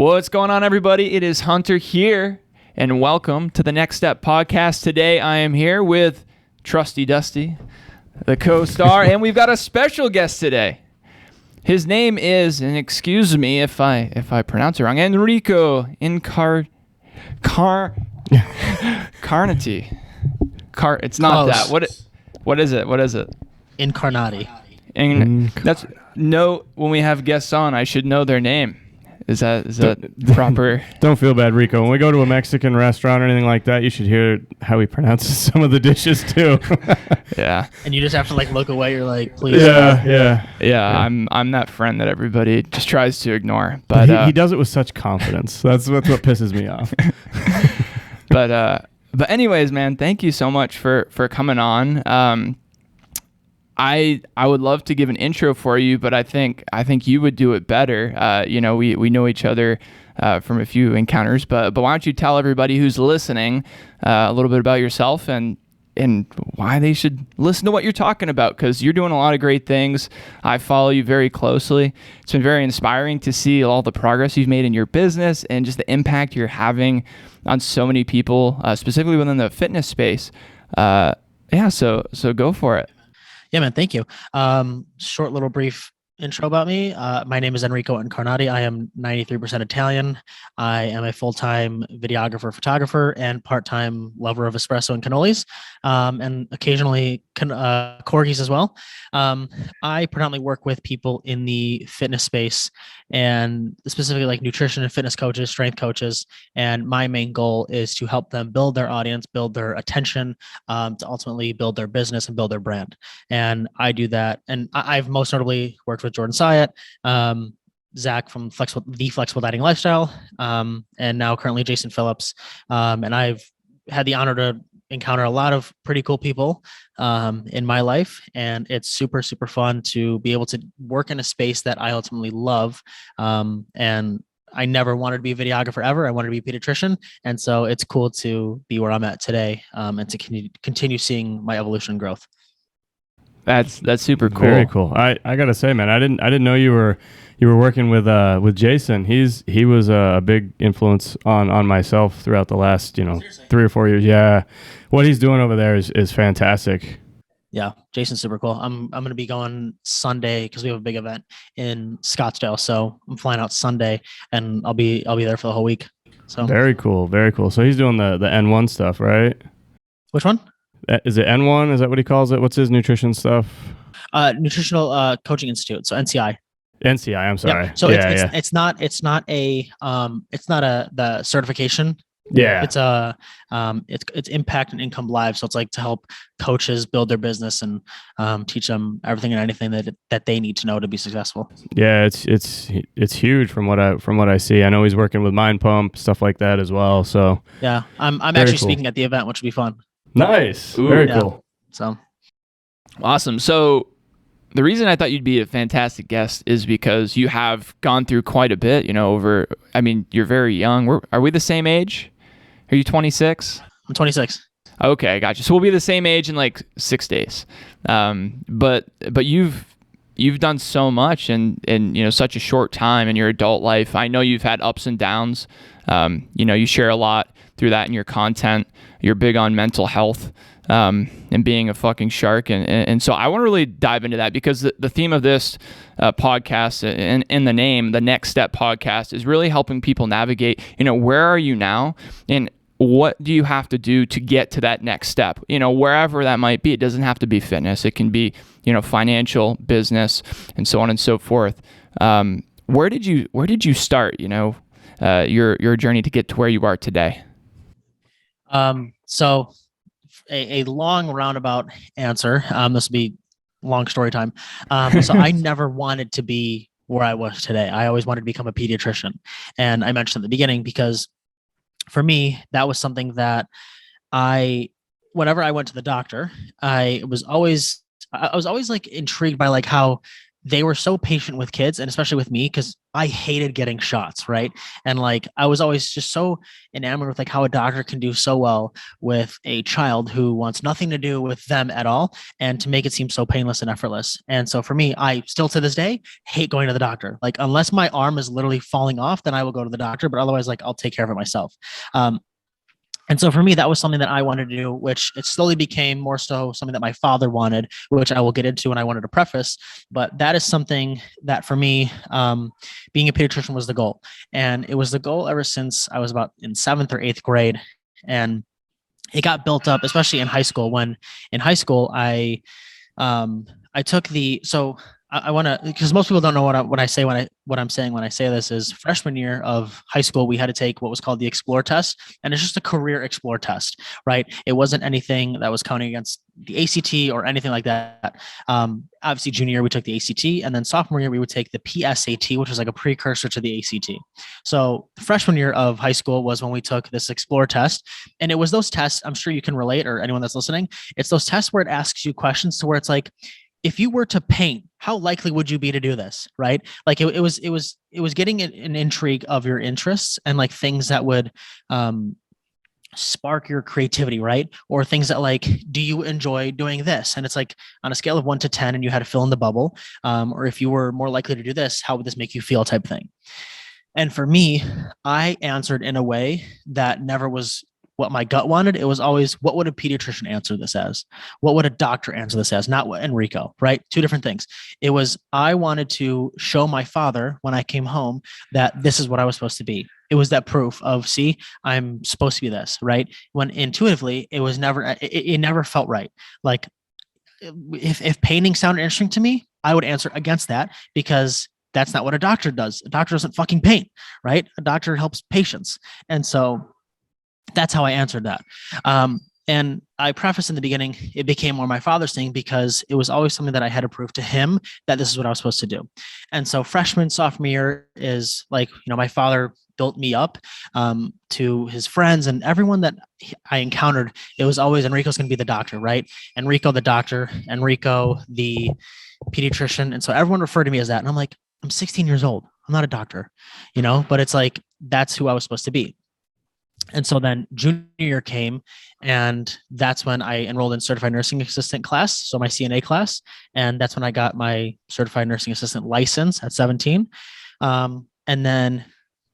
What's going on, everybody? It is Hunter here, and welcome to the Next Step podcast. Today, I am here with Trusty Dusty, the co-star, and we've got a special guest today. His name is, and excuse me if I pronounce it wrong, Enrico Incarnati. It's not Close. that. What is it? Incarnati. And that's when we have guests on, I should know their name. Is that proper? Don't feel bad, Rico. When we go to a Mexican restaurant or anything like that, you should hear how he pronounces some of the dishes too. Yeah. And you just have to look away. You're like, please. Yeah. I'm that friend that everybody just tries to ignore. But he does it with such confidence. That's what pisses me off. But anyways, man, thank you so much for coming on. I would love to give an intro for you, but I think you would do it better. We know each other from a few encounters, but why don't you tell everybody who's listening a little bit about yourself and why they should listen to what you're talking about, because you're doing a lot of great things. I follow you very closely. It's been very inspiring to see all the progress you've made in your business and just the impact you're having on so many people, specifically within the fitness space. So go for it. Yeah, man. Thank you. Short little brief intro about me. My name is Enrico Incarnati. I am 93% Italian. I am a full-time videographer, photographer, and part-time lover of espresso and cannolis, and occasionally corgis as well. I predominantly work with people in the fitness space, and specifically like nutrition and fitness coaches, strength coaches. And my main goal is to help them build their audience, build their attention, to ultimately build their business and build their brand. And I do that. And I've most notably worked with Jordan Syatt, Zach from the Flexible Dieting Lifestyle, and now currently Jason Phillips. And I've had the honor to encounter a lot of pretty cool people in my life, and it's super, super fun to be able to work in a space that I ultimately love. And I never wanted to be a videographer ever. I wanted to be a pediatrician. And so it's cool to be where I'm at today, and to continue seeing my evolution and growth. That's super cool. Very cool. I gotta say, man, I didn't know you were working with Jason. He was a big influence on myself throughout the last 3 or 4 years. Yeah, what he's doing over there is fantastic. Yeah, Jason's super cool. I'm going to be going Sunday because we have a big event in Scottsdale. So I'm flying out Sunday, and I'll be there for the whole week. So very cool, very cool. So he's doing the N1 stuff, right? Which one? Is it N1? Is that what he calls it? What's his nutrition stuff? Nutritional Coaching Institute. So NCI. NCI. I'm sorry. Yeah. So it's not the certification. Yeah. It's impact and income live. So it's like to help coaches build their business and teach them everything and anything that they need to know to be successful. Yeah, it's huge from what I see. I know he's working with Mind Pump, stuff like that as well. So yeah, I'm actually speaking at the event, which will be fun. Nice. Ooh, very cool. So awesome. So the reason I thought you'd be a fantastic guest is because you have gone through quite a bit, you're very young. Are we the same age? Are you 26? I'm 26. Okay, gotcha. So we'll be the same age in like 6 days. But you've done so much in such a short time in your adult life. I know you've had ups and downs. You share a lot through that in your content. You're big on mental health and being a fucking shark. And so I want to really dive into that, because the theme of this podcast and in the name, the Next Step podcast, is really helping people navigate, where are you now and what do you have to do to get to that next step, wherever that might be. It doesn't have to be fitness. It can be, financial, business, and so on and so forth. Where did you start, your journey to get to where you are today? So a long roundabout answer. This will be long story time. So I never wanted to be where I was today. I always wanted to become a pediatrician. And I mentioned at the beginning, because for me, that was something that whenever I went to the doctor, I was always like intrigued by like how they were so patient with kids, and especially with me, because I hated getting shots, right? And like I was always just so enamored with like how a doctor can do so well with a child who wants nothing to do with them at all, and to make it seem so painless and effortless. And so for me, I still to this day hate going to the doctor. Like unless my arm is literally falling off, then I will go to the doctor. But otherwise, like I'll take care of it myself. Um, and so for me, that was something that I wanted to do, which it slowly became more so something that my father wanted, which I will get into and I wanted to preface. But that is something that for me, being a pediatrician was the goal. And it was the goal ever since I was about in 7th or 8th grade. And it got built up, especially in high school, when in high school, I took the, so I want to, because most people don't know what I'm saying when I say this is freshman year of high school, we had to take what was called the Explore test. And it's just a career Explore test, right? It wasn't anything that was counting against the ACT or anything like that. Obviously junior year, we took the ACT, and then sophomore year, we would take the PSAT, which was like a precursor to the ACT. So freshman year of high school was when we took this Explore test. And it was those tests, I'm sure you can relate, or anyone that's listening, it's those tests where it asks you questions to where it's like, if you were to paint, how likely would you be to do this? Right. Like it was getting an intrigue of your interests and like things that would, spark your creativity, right? Or things that like, do you enjoy doing this? And it's like on a scale of 1 to 10, and you had to fill in the bubble. Or if you were more likely to do this, how would this make you feel type thing? And for me, I answered in a way that never was what my gut wanted. It was always, what would a pediatrician answer this as? What would a doctor answer this as? Not what Enrico, right? Two different things. It was, I wanted to show my father when I came home that this is what I was supposed to be. It was that proof of, see, I'm supposed to be this, right? When intuitively, it was never, it never felt right. Like if painting sounded interesting to me, I would answer against that, because that's not what a doctor does. A doctor doesn't fucking paint, right? A doctor helps patients. And so that's how I answered that. And I prefaced in the beginning, it became more my father's thing, because it was always something that I had to prove to him that this is what I was supposed to do. And so freshman, sophomore year is like, my father built me up, to his friends and everyone that I encountered. It was always, Enrico's going to be the doctor, right? Enrico, the doctor, Enrico, the pediatrician. And so everyone referred to me as that. And I'm like, I'm 16 years old. I'm not a doctor, but it's like, that's who I was supposed to be. And so then junior year came, and that's when I enrolled in certified nursing assistant class. So my CNA class. And that's when I got my certified nursing assistant license at 17. And then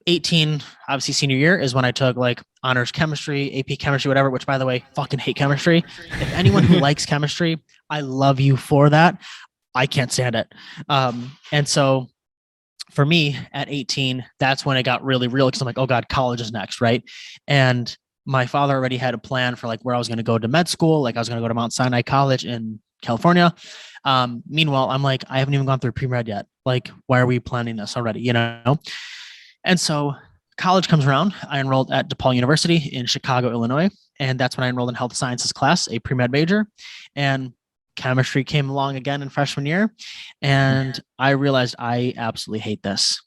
18, obviously senior year, is when I took like honors chemistry, AP chemistry, whatever, which by the way, fucking hate chemistry. If anyone who likes chemistry, I love you for that. I can't stand it. And so for me at 18, that's when it got really real, because I'm like, oh God, college is next, right? And my father already had a plan for like where I was going to go to med school. Like I was going to go to Mount Sinai College in California. Meanwhile, I'm like, I haven't even gone through pre-med yet. Like, why are we planning this already? And so college comes around. I enrolled at DePaul University in Chicago, Illinois. And that's when I enrolled in health sciences class, a pre-med major. And chemistry came along again in freshman year. And I realized I absolutely hate this.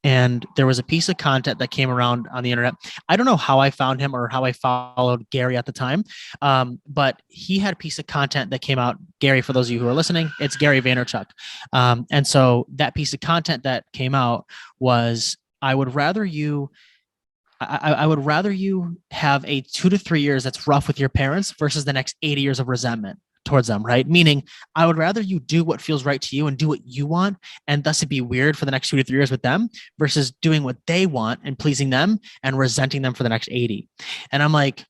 And there was a piece of content that came around on the internet. I don't know how I found him or how I followed Gary at the time. But he had a piece of content that came out. Gary, for those of you who are listening, it's Gary Vaynerchuk. And so that piece of content that came out was, I would rather you have a 2 to 3 years that's rough with your parents versus the next 80 years of resentment towards them, right? Meaning, I would rather you do what feels right to you and do what you want, and thus it'd be weird for the next 2 to 3 years with them, versus doing what they want and pleasing them and resenting them for the next 80. And I'm like,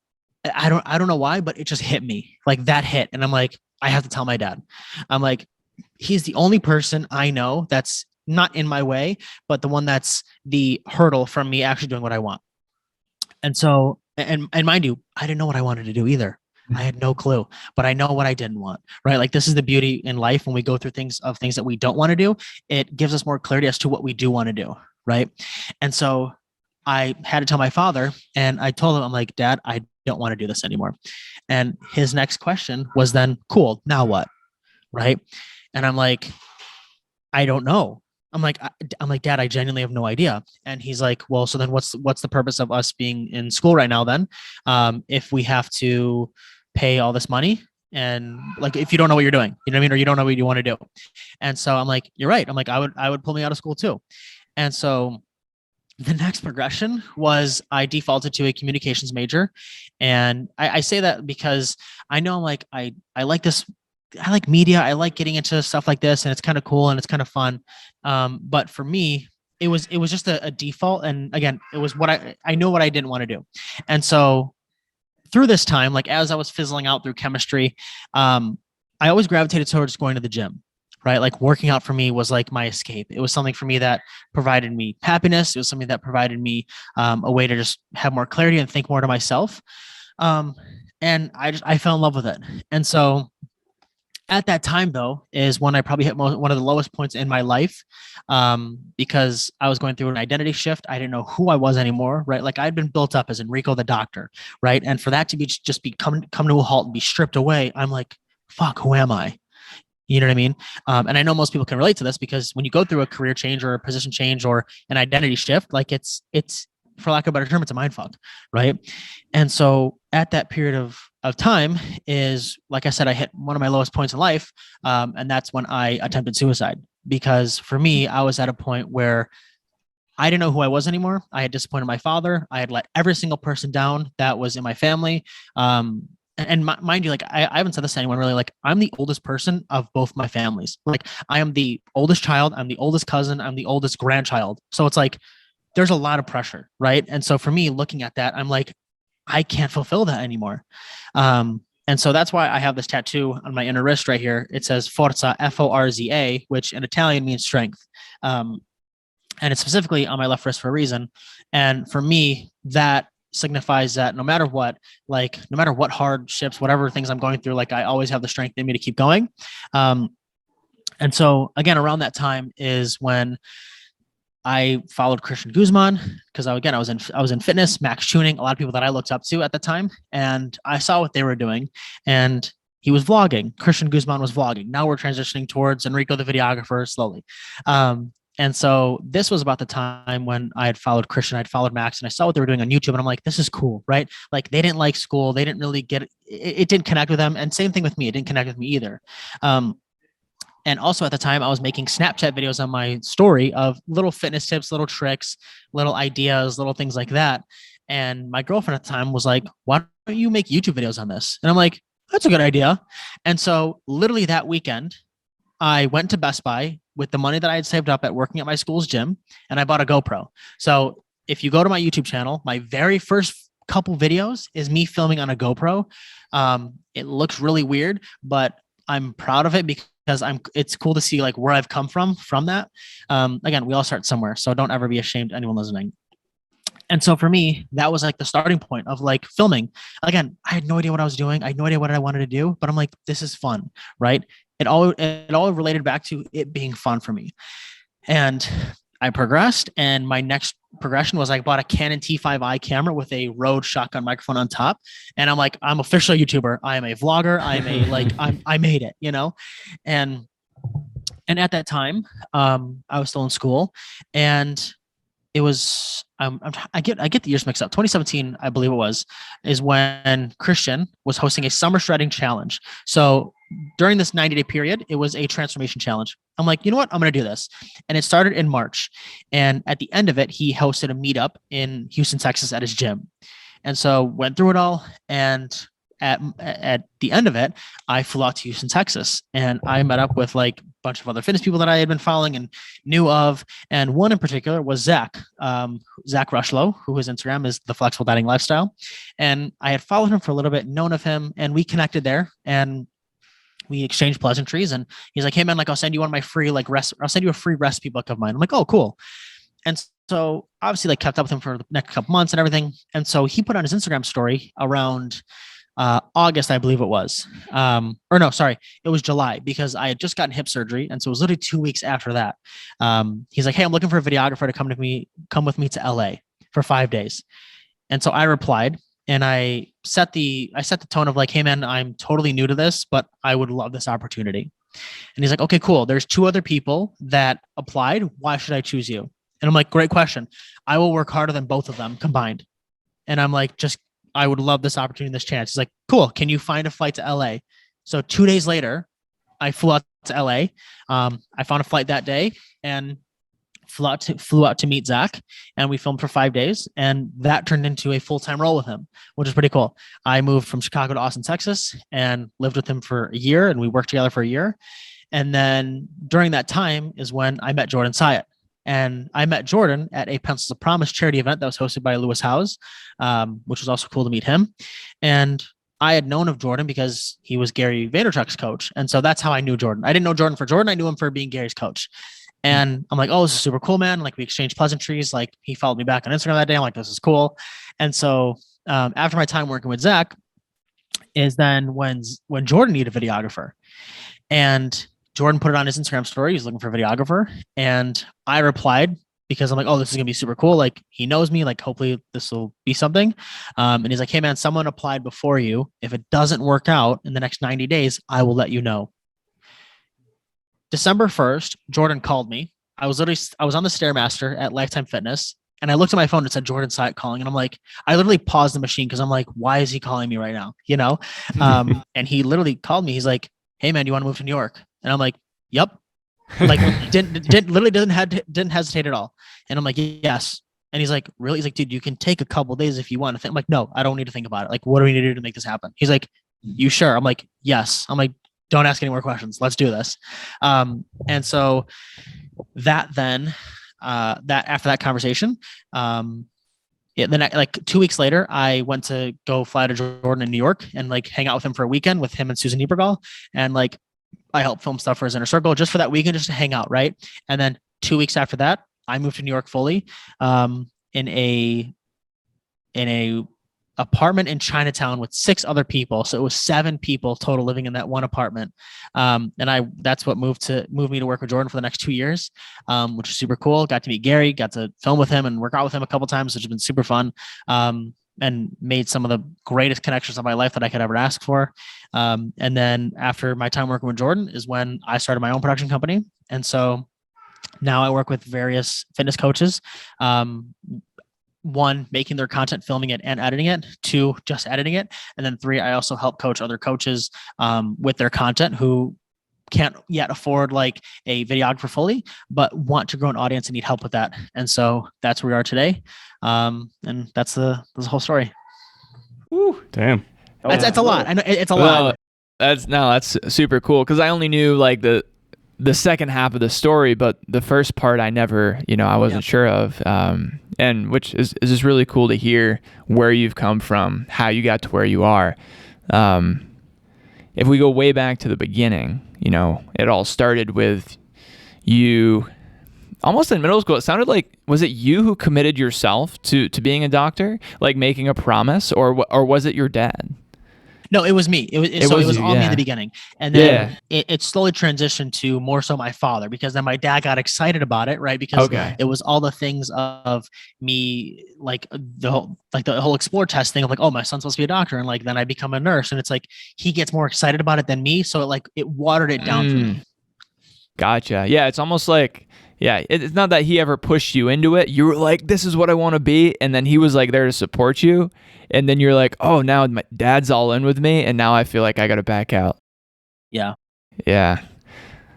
I don't know why, but it just hit me. Like that hit. And I'm like, I have to tell my dad. I'm like, he's the only person I know that's not in my way, but the one that's the hurdle from me actually doing what I want. And so, and mind you, I didn't know what I wanted to do either. I had no clue, but I know what I didn't want, right? Like this is the beauty in life. When we go through things that we don't want to do, it gives us more clarity as to what we do want to do, right? And so I had to tell my father, and I told him, I'm like, Dad, I don't want to do this anymore. And his next question was then, cool, now what? Right? And I'm like, I don't know. I'm like, Dad, I genuinely have no idea. And he's like, well, so then what's the purpose of us being in school right now then? If we have to pay all this money And like, if you don't know what you're doing, you know what I mean? Or you don't know what you want to do. And so I'm like, you're right. I'm like, I would pull me out of school too. And so the next progression was I defaulted to a communications major. And I say that because I know like, I like this. I like media. I like getting into stuff like this, and it's kind of cool and it's kind of fun. But for me, it was just a default. And again, it was what I know what I didn't want to do. And so through this time, like as I was fizzling out through chemistry, I always gravitated towards going to the gym, right? Like working out for me was like my escape. It was something for me that provided me happiness. It was something that provided me a way to just have more clarity and think more to myself. And I fell in love with it. And so at that time, though, is when I probably hit one of the lowest points in my life, because I was going through an identity shift. I didn't know who I was anymore, right? Like I'd been built up as Enrico the doctor, right? And for that to be just be come to a halt and be stripped away, I'm like, fuck, who am I? You know what I mean? And I know most people can relate to this because when you go through a career change or a position change or an identity shift, like it's for lack of a better term, it's a mind fuck, right? And so at that period of time is, like I said, I hit one of my lowest points in life, and that's when I attempted suicide. Because for me, I was at a point where I didn't know who I was anymore. I had disappointed my father. I had let every single person down that was in my family. And mind you, like I haven't said this to anyone really. Like I'm the oldest person of both my families. Like I am the oldest child. I'm the oldest cousin. I'm the oldest grandchild. So it's like there's a lot of pressure, right? And so for me, looking at that, I'm like, I can't fulfill that anymore. And so that's why I have this tattoo on my inner wrist right here. It says Forza, Forza, which in Italian means strength. And it's specifically on my left wrist for a reason. And for me, that signifies that no matter what, like no matter what hardships, whatever things I'm going through, like I always have the strength in me to keep going. And so again, around that time is when I followed Christian Guzman because I was in fitness, max tuning, a lot of people that I looked up to at the time, and I saw what they were doing, and he was vlogging. Christian Guzman was vlogging. Now we're transitioning towards Enrico the videographer slowly. And so this was about the time when I had followed Christian, I'd followed Max, and I saw what they were doing on YouTube, and I'm like, this is cool, right? Like they didn't like school, they didn't really get it. It didn't connect with them, and same thing with me, it didn't connect with me either. And also at the time, I was making Snapchat videos on my story of little fitness tips, little tricks, little ideas, little things like that. And my girlfriend at the time was like, why don't you make YouTube videos on this? And I'm like, that's a good idea. And so literally that weekend, I went to Best Buy with the money that I had saved up at working at my school's gym, and I bought a GoPro. So if you go to my YouTube channel, my very first couple videos is me filming on a GoPro. It looks really weird, but I'm proud of it because it's cool to see like where I've come from that. Again, we all start somewhere, so don't ever be ashamed, anyone listening. And so for me, that was like the starting point of like filming. Again, I had no idea what I was doing. I had no idea what I wanted to do, but I'm like, this is fun, right? It all related back to it being fun for me. And I progressed, and my next progression was I bought a Canon T5i camera with a Rode shotgun microphone on top. And I'm like, I'm official YouTuber. I am a vlogger. I made it, you know? And at that time, I was still in school, and it was, I get the years mixed up. 2017, I believe it was, is when Christian was hosting a summer shredding challenge. So during this 90-day period, it was a transformation challenge. I'm like, you know what? I'm going to do this. And it started in March. And at the end of it, he hosted a meetup in Houston, Texas at his gym. And so went through it all. And at the end of it, I flew out to Houston, Texas, and I met up with like a bunch of other fitness people that I had been following and knew of. And one in particular was Zach Rocheleau, who his Instagram is The Flexible Dieting Lifestyle. And I had followed him for a little bit, known of him, and we connected there. And we exchanged pleasantries, and he's like, hey man, like I'll send you one of my free, I'll send you a free recipe book of mine. I'm like, oh, cool. And so obviously like kept up with him for the next couple months and everything. And so he put on his Instagram story around August, I believe it was, or no, sorry, it was July, because I had just gotten hip surgery. And so it was literally 2 weeks after that. He's like, hey, I'm looking for a videographer to come with me to LA for 5 days. And so I replied, and I set the tone of like, hey man, I'm totally new to this, but I would love this opportunity. And he's like, okay, cool. There's 2 other people that applied. Why should I choose you? And I'm like, great question. I will work harder than both of them combined. And I'm like, I would love this opportunity, this chance. He's like, cool. Can you find a flight to LA? So 2 days later, I flew out to LA. I found a flight that day and flew out to meet Zach, and we filmed for 5 days, and that turned into a full-time role with him, which is pretty cool. I moved from Chicago to Austin, Texas, and lived with him for a year, and we worked together for a year. And then during that time is when I met Jordan Syatt. And I met Jordan at a Pencils of Promise charity event that was hosted by Lewis Howes, which was also cool to meet him. And I had known of Jordan because he was Gary Vaynerchuk's coach. And so that's how I knew Jordan. I didn't know Jordan for Jordan. I knew him for being Gary's coach. And I'm like, oh, this is super cool, man. Like, we exchanged pleasantries. Like, he followed me back on Instagram that day. I'm like, this is cool. And so after my time working with Zach is then when Jordan needed a videographer. And Jordan put it on his Instagram story. He's looking for a videographer. And I replied because I'm like, oh, this is going to be super cool. Like, he knows me. Like, hopefully this will be something. And he's like, hey, man, someone applied before you. If it doesn't work out in the next 90 days, I will let you know. December 1st, Jordan called me. I was on the Stairmaster at Lifetime Fitness. And I looked at my phone and it said Jordan Syatt calling. And I'm like, I literally paused the machine because I'm like, why is he calling me right now? You know? And he literally called me. He's like, hey, man, you want to move to New York? And I'm like, yep. Like, didn't hesitate at all. And I'm like, yes. And he's like, really? He's like, dude, you can take a couple days if you want to think. I'm like, no, I don't need to think about it. Like, what do we need to do to make this happen? He's like, you sure? I'm like, yes. I'm like, don't ask any more questions. Let's do this. And so that then, after that conversation, then like 2 weeks later, I went to go fly to Jordan in New York and like hang out with him for a weekend with him and Susan Niebergall. And like, I helped film stuff for his Inner Circle just for that weekend, just to hang out. Right. And then 2 weeks after that, I moved to New York fully, in a apartment in Chinatown with 6 other people. So it was 7 people total living in that one apartment. And that's what moved me to work with Jordan for the next 2 years, which is super cool. Got to meet Gary, got to film with him and work out with him a couple times, which has been super fun. And made some of the greatest connections of my life that I could ever ask for. And then after my time working with Jordan is when I started my own production company. And so now I work with various fitness coaches. 1, making their content, filming it and editing it. 2, just editing it. And then 3, I also help coach other coaches with their content who can't yet afford like a videographer fully, but want to grow an audience and need help with that. And so that's where we are today. And that's the whole story. Woo, damn. That's a lot. I know it's a lot. That's super cool. Cause I only knew like the second half of the story, but the first part I never, I wasn't sure of. And which is just really cool to hear where you've come from, how you got to where you are. If we go way back to the beginning, it all started with you almost in middle school. It sounded like, was it you who committed yourself to being a doctor, like making a promise, or was it your dad? No, it was me. It was all me in the beginning. And then it slowly transitioned to more so my father, because then my dad got excited about it, right? Because it was all the things of me, like the whole explore test thing of like, oh, my son's supposed to be a doctor. And like, then I become a nurse, and it's like, he gets more excited about it than me. So it watered it down for me. Gotcha. Yeah. It's almost like, it's not that he ever pushed you into it. You were like, this is what I want to be. And then he was like there to support you. And then you're like, oh, now my dad's all in with me. And now I feel like I got to back out. Yeah. Yeah.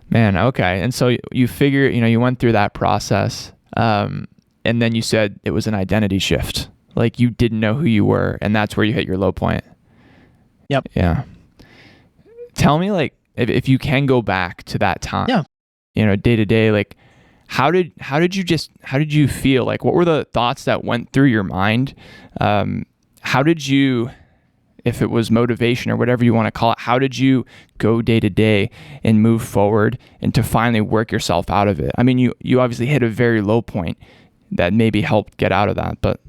Man. Okay. And so you figure, you went through that process. And then you said it was an identity shift. Like, you didn't know who you were. And that's where you hit your low point. Yep. Yeah. Tell me, like, if you can go back to that time, day to day, like, how did you feel? Like, what were the thoughts that went through your mind? How did you, if it was motivation or whatever you want to call it, how did you go day to day and move forward and to finally work yourself out of it? I mean, you obviously hit a very low point that maybe helped get out of that, but.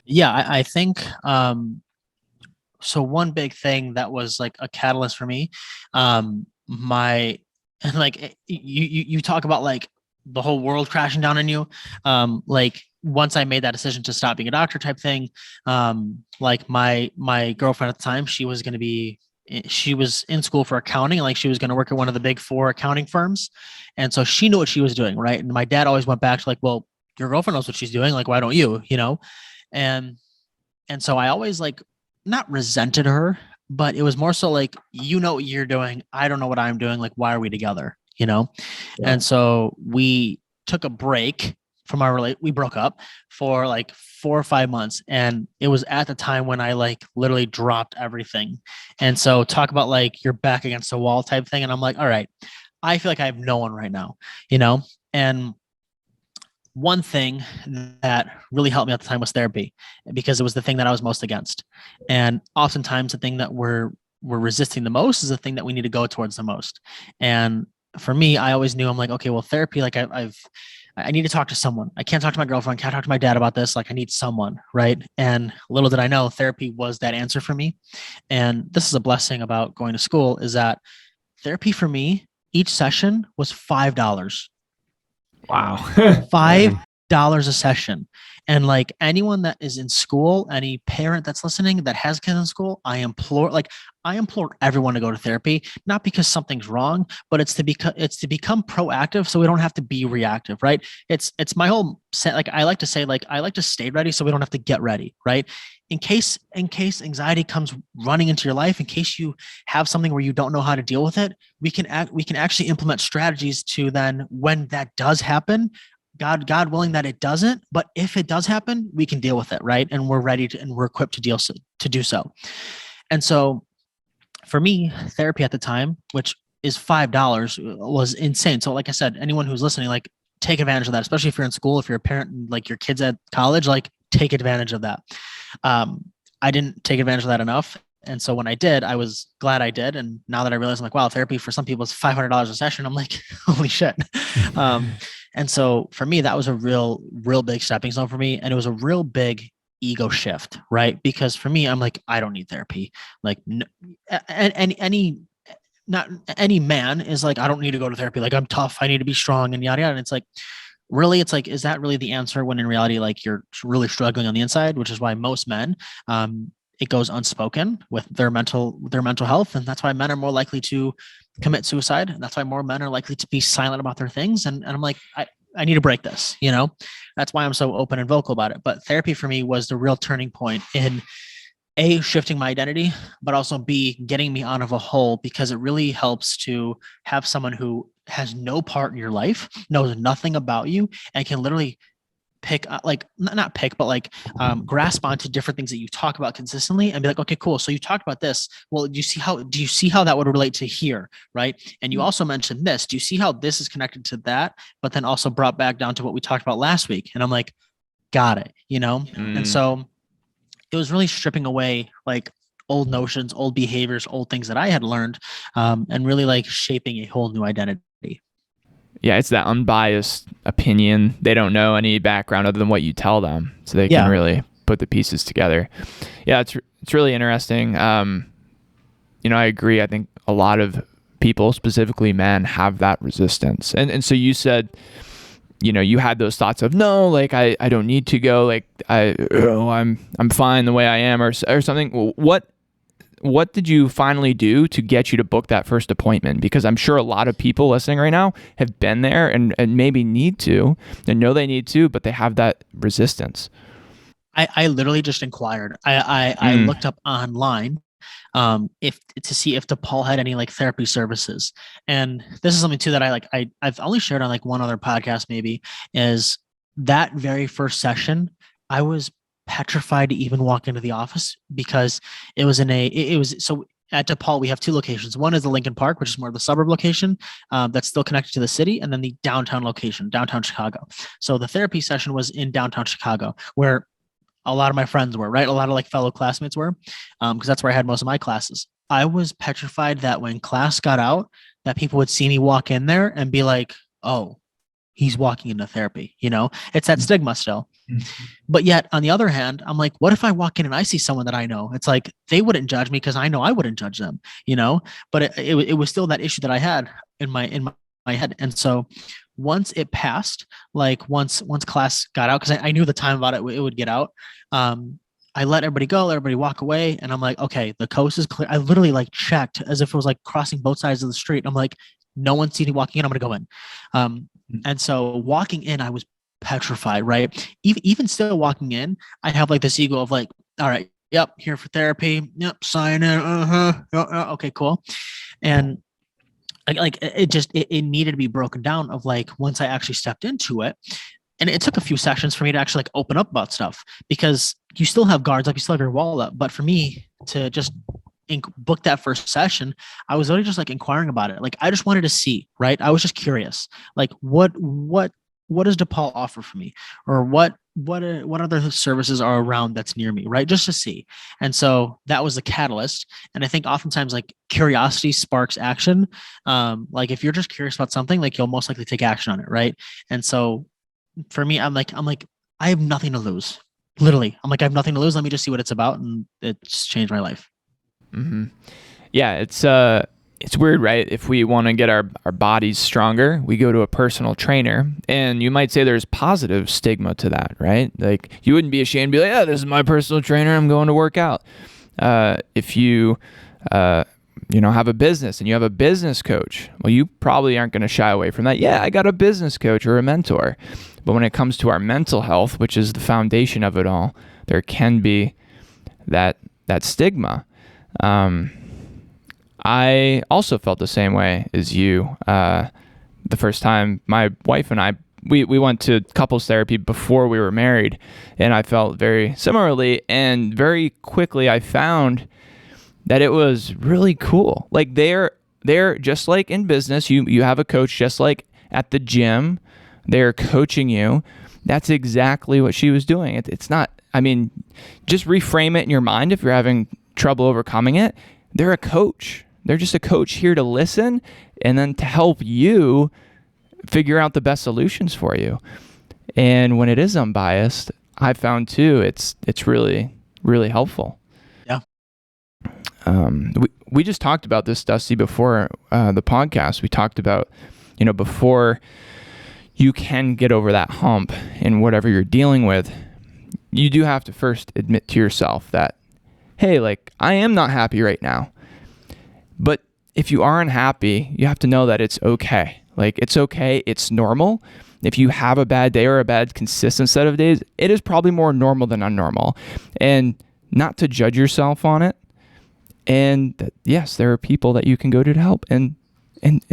Yeah, I think, so one big thing that was like a catalyst for me, you talk about like the whole world crashing down on you. Like, once I made that decision to stop being a doctor type thing, like my girlfriend at the time, she was in school for accounting, and like she was going to work at one of the big 4 accounting firms. And so she knew what she was doing. Right. And my dad always went back to like, well, your girlfriend knows what she's doing. Like, why don't you, And so I always like not resented her, but it was more so like, you know what you're doing, I don't know what I'm doing, like, why are we together, you know? Yeah. And so we took a break from we broke up for like 4 or 5 months, and it was at the time when I like literally dropped everything. And so talk about like your back against the wall type thing, and I'm like, all right, I feel like I have no one right now, you know? And one thing that really helped me at the time was therapy, because it was the thing that I was most against. And oftentimes the thing that we're resisting the most is the thing that we need to go towards the most. And for me, I always knew, I'm like, okay, well, therapy, like I need to talk to someone. I can't talk to my girlfriend, can't talk to my dad about this. Like, I need someone, right? And little did I know, therapy was that answer for me. And this is a blessing about going to school, is that therapy for me, each session was $5. Wow. $5 a session. And like anyone that is in school, any parent that's listening that has kids in school, I implore everyone to go to therapy, not because something's wrong, but it's to become proactive, so we don't have to be reactive, right? It's my whole set. Like, I like to say, like, I like to stay ready so we don't have to get ready, right? In case anxiety comes running into your life, in case you have something where you don't know how to deal with it, we can actually implement strategies to then, when that does happen, God willing that it doesn't, but if it does happen, we can deal with it, right? And we're ready to, and we're equipped to do so. And so for me, therapy at the time, which is $5, was insane. So like I said, anyone who's listening, like, take advantage of that, especially if you're in school, if you're a parent and like your kids at college, like, take advantage of that. I didn't take advantage of that enough. And so when I did, I was glad I did. And now that I realize, I'm like, wow, therapy for some people is $500 a session, I'm like, holy shit. And so for me, that was a real big stepping stone for me. And it was a real big ego shift, right? Because for me, I'm like, I don't need therapy. Like, not any man is like, I don't need to go to therapy. Like, I'm tough, I need to be strong, and yada yada. And it's like, really, it's like, is that really the answer, when in reality, like, you're really struggling on the inside, which is why most men, it goes unspoken with their mental health. And that's why men are more likely to commit suicide. And that's why more men are likely to be silent about their things. And I'm like, I need to break this, you know? That's why I'm so open and vocal about it. But therapy for me was the real turning point in A, shifting my identity, but also B, getting me out of a hole, because it really helps to have someone who has no part in your life, knows nothing about you, and can literally pick, like, not pick, but like, grasp onto different things that you talk about consistently and be like, okay, cool. So you talked about this. Well, do you see how that would relate to here? Right. And you also mentioned this. Do you see how this is connected to that? But then also brought back down to what we talked about last week. And I'm like, got it, you know? And so it was really stripping away like old notions, old behaviors, old things that I had learned, and really like shaping a whole new identity. Yeah, it's that unbiased opinion. They don't know any background other than what you tell them, so they can really put the pieces together. Yeah, it's really interesting. I agree. I think a lot of people, specifically men, have that resistance. And so you said, you had those thoughts of, no, like, I don't need to go, like, I'm fine the way I am, or something. What did you finally do to get you to book that first appointment? Because I'm sure a lot of people listening right now have been there and maybe need to, and know they need to, but they have that resistance. I literally just inquired. I looked up online, if to see if DePaul had any like therapy services. And this is something too that I've only shared on like one other podcast, maybe, is that very first session, I was petrified to even walk into the office, because it was so at DePaul, we have two locations. One is the Lincoln Park, which is more of the suburb location, that's still connected to the city, and then the downtown location, downtown Chicago. So the therapy session was in downtown Chicago, where a lot of my friends were, right? A lot of like fellow classmates were, because that's where I had most of my classes. I was petrified that when class got out, that people would see me walk in there and be like, oh, he's walking into therapy. It's that stigma still. But yet on the other hand, I'm like, what if I walk in and I see someone that I know? It's like, they wouldn't judge me because I know I wouldn't judge them, but it was still that issue that I had in my head. And so once it passed, like once class got out, because I knew the time about it would get out, I let everybody go, let everybody walk away. And I'm like, okay, the coast is clear. I literally like checked as if it was like crossing both sides of the street. I'm like, no one sees me walking in, I'm going to go in. And so walking in, I was petrified, right? Even still walking in, I have like this ego of like, all right, yep, here for therapy. Yep, sign in. Okay, cool. And it needed to be broken down of like, once I actually stepped into it, and it took a few sessions for me to actually like open up about stuff, because you still have guards up, you still have your wall up. But for me to just book that first session, I was already just like inquiring about it. Like, I just wanted to see, right? I was just curious, like, what does DePaul offer for me, or what other services are around that's near me, right? Just to see. And so that was the catalyst. And I think oftentimes like curiosity sparks action. Like if you're just curious about something, like you'll most likely take action on it, right? And so for me, I'm like, I have nothing to lose. Literally, I'm like, I have nothing to lose. Let me just see what it's about, and it's changed my life. Mm-hmm. Yeah, it's weird, right? If we want to get our bodies stronger, we go to a personal trainer, and you might say there's positive stigma to that, right? Like, you wouldn't be ashamed to be like, yeah, this is my personal trainer, I'm going to work out. If you have a business and you have a business coach, well, you probably aren't going to shy away from that. Yeah, I got a business coach or a mentor. But when it comes to our mental health, which is the foundation of it all, there can be that stigma. I also felt the same way as you. The first time my wife and I, we went to couples therapy before we were married, and I felt very similarly, and very quickly I found that it was really cool. Like they're just like in business, you have a coach, just like at the gym, they're coaching you. That's exactly what she was doing. It's not, I mean, just reframe it in your mind if you're having trouble overcoming it. They're a coach. They're just a coach here to listen and then to help you figure out the best solutions for you. And when it is unbiased, I found too, it's really, really helpful. Yeah. We just talked about this, Dusty, before the podcast. We talked about, before you can get over that hump in whatever you're dealing with, you do have to first admit to yourself that, hey, like, I am not happy right now. But if you are unhappy, you have to know that it's okay. Like, it's okay. It's normal. If you have a bad day or a bad consistent set of days, it is probably more normal than unnormal. And not to judge yourself on it. And that, yes, there are people that you can go to help. And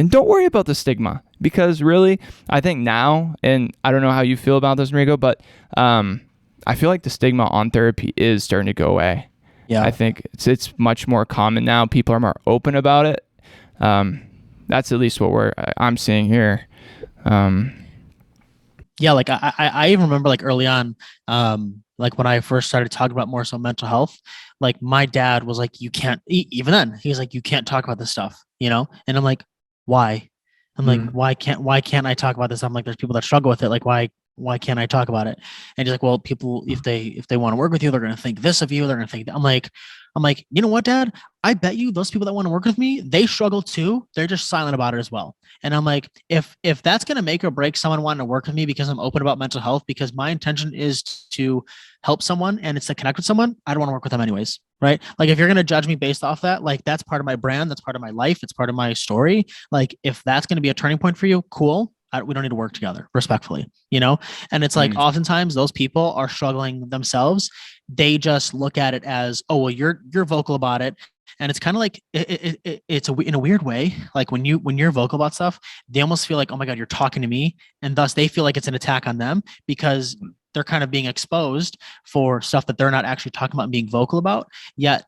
don't worry about the stigma, because really, I think now, and I don't know how you feel about this, Enrico, but I feel like the stigma on therapy is starting to go away. Yeah. I think it's much more common now. People are more open about it. That's at least what I'm seeing here. Yeah, like I even remember like early on, like when I first started talking about more so mental health, like my dad was like, you can't, even then, he was like, you can't talk about this stuff, And I'm like, why? I'm like, why can't I talk about this? I'm like, there's people that struggle with it. Like, why can't I talk about it? And he's like, well, people, if they want to work with you, they're going to think this of you. They're going to think that. I'm like, you know what, Dad? I bet you those people that want to work with me, they struggle too. They're just silent about it as well. And I'm like, if that's going to make or break someone wanting to work with me because I'm open about mental health, because my intention is to help someone and it's to connect with someone, I don't want to work with them anyways. Right. Like if you're going to judge me based off that, like that's part of my brand. That's part of my life. It's part of my story. Like if that's going to be a turning point for you, cool. We don't need to work together respectfully, And it's like, oftentimes those people are struggling themselves. They just look at it as, oh, well, you're vocal about it. And it's kind of like, it's in a weird way. Like when you're vocal about stuff, they almost feel like, oh my God, you're talking to me. And thus they feel like it's an attack on them because they're kind of being exposed for stuff that they're not actually talking about and being vocal about. Yet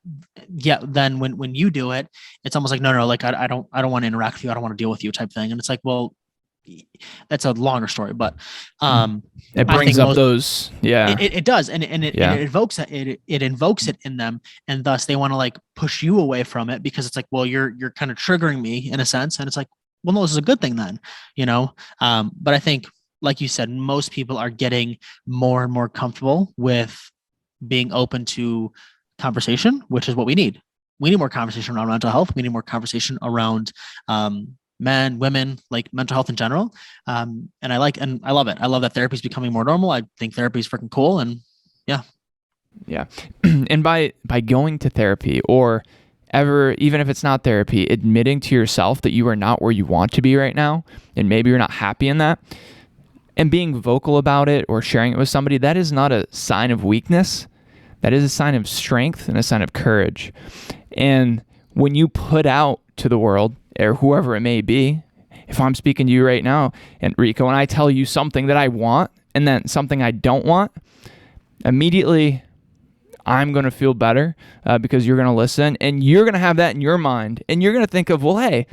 then when you do it, it's almost like, no, like I don't want to interact with you. I don't want to deal with you type thing. And it's like, well, that's a longer story, but it brings up those, yeah, it does, and it invokes it invokes it in them, and thus they want to like push you away from it because it's like, well, you're kind of triggering me in a sense, and it's like, well, no, this is a good thing then, but I think, like you said, most people are getting more and more comfortable with being open to conversation, which is what we need. We need more conversation around mental health. We need more conversation around men, women, like mental health in general. And I love it. I love that therapy is becoming more normal. I think therapy is freaking cool. And yeah. And by going to therapy, or even if it's not therapy, admitting to yourself that you are not where you want to be right now, and maybe you're not happy in that, and being vocal about it or sharing it with somebody, that is not a sign of weakness. That is a sign of strength and a sign of courage. And when you put out to the world, or whoever it may be, if I'm speaking to you right now, Enrico, and I tell you something that I want and then something I don't want, immediately I'm going to feel better because you're going to listen, and you're going to have that in your mind, and you're going to think of, well, hey,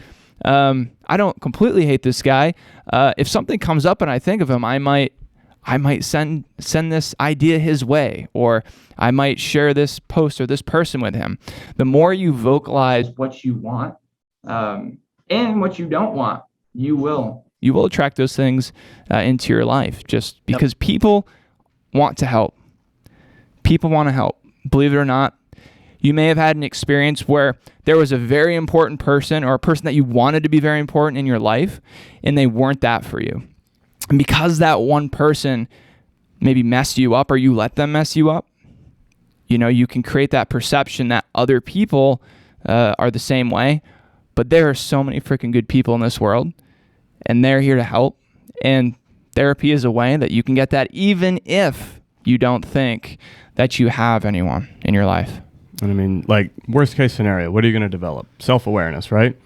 I don't completely hate this guy. If something comes up and I think of him, I might send this idea his way, or I might share this post or this person with him. The more you vocalize what you want and what you don't want, you will attract those things into your life, just because people want to help. People want to help. Believe it or not, you may have had an experience where there was a very important person, or a person that you wanted to be very important in your life, and they weren't that for you. And because that one person maybe messed you up, or you let them mess you up, you can create that perception that other people are the same way. But there are so many freaking good people in this world, and they're here to help. And therapy is a way that you can get that, even if you don't think that you have anyone in your life. And I mean, like, worst case scenario, what are you going to develop? Self-awareness, right?